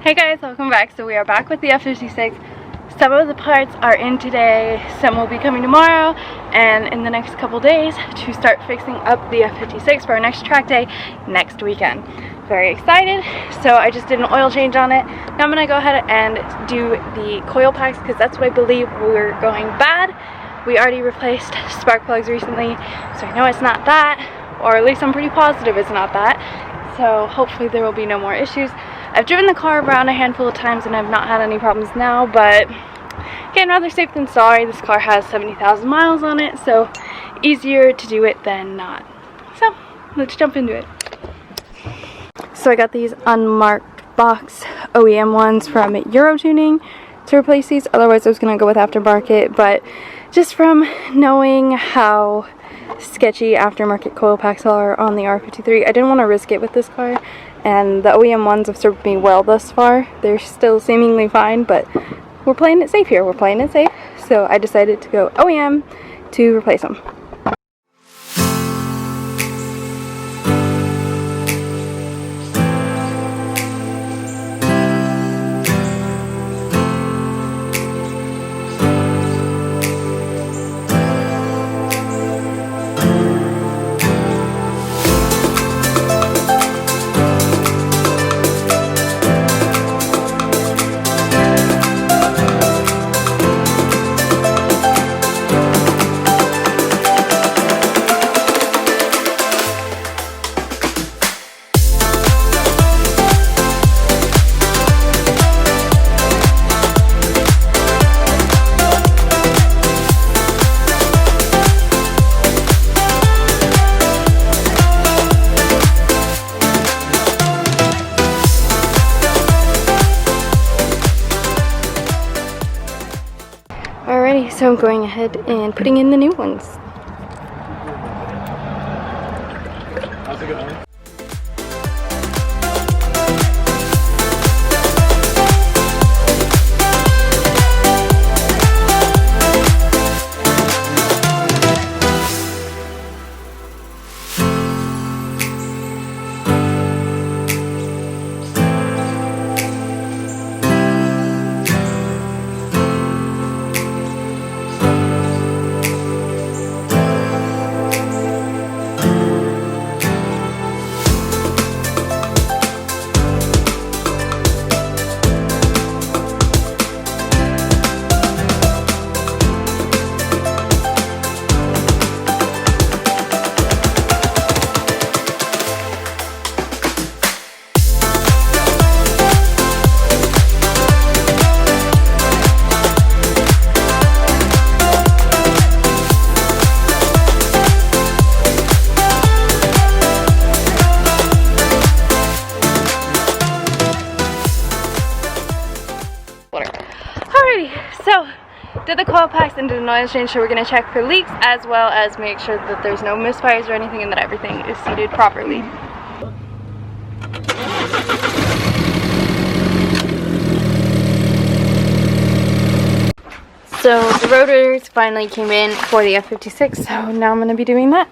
Hey guys, welcome back. So we are back with the F56. Some of the parts are in today, some will be coming tomorrow, and in the next couple days to start fixing up the F56 for our next track day next weekend. Very excited. So I just did an oil change on it. Now I'm going to go ahead and do the coil packs because that's what I believe we're going bad. We already replaced spark plugs recently, so I know it's not that, or at least I'm pretty positive it's not that. So hopefully there will be no more issues. I've driven the car around a handful of times and I've not had any problems now, but again, rather safe than sorry. This car has 70,000 miles on it, so easier to do it than not. So let's jump into it. So I got these unmarked box OEM ones from Euro Tuning to replace these. Otherwise I was going to go with aftermarket, but just from knowing how sketchy aftermarket coil packs are on the R53, I didn't want to risk it with this car, and the OEM ones have served me well thus far. They're still seemingly fine, but we're playing it safe here. We're playing it safe, so I decided to go OEM to replace them. Alrighty, so I'm going ahead and putting in the new ones. How's it going? So did the coil packs and did an oil change, so we're going to check for leaks as well as make sure that there's no misfires or anything and that everything is seated properly. So the rotors finally came in for the F56, so now I'm going to be doing that.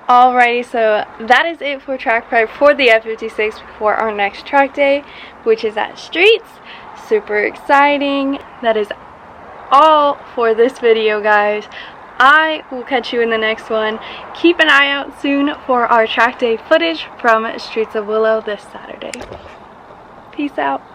Alrighty, so that is it for track prep for the F56 before our next track day, which is at Streets. Super exciting. That is all for this video, guys. I will catch you in the next one. Keep an eye out soon for our track day footage from Streets of Willow this Saturday. Peace out.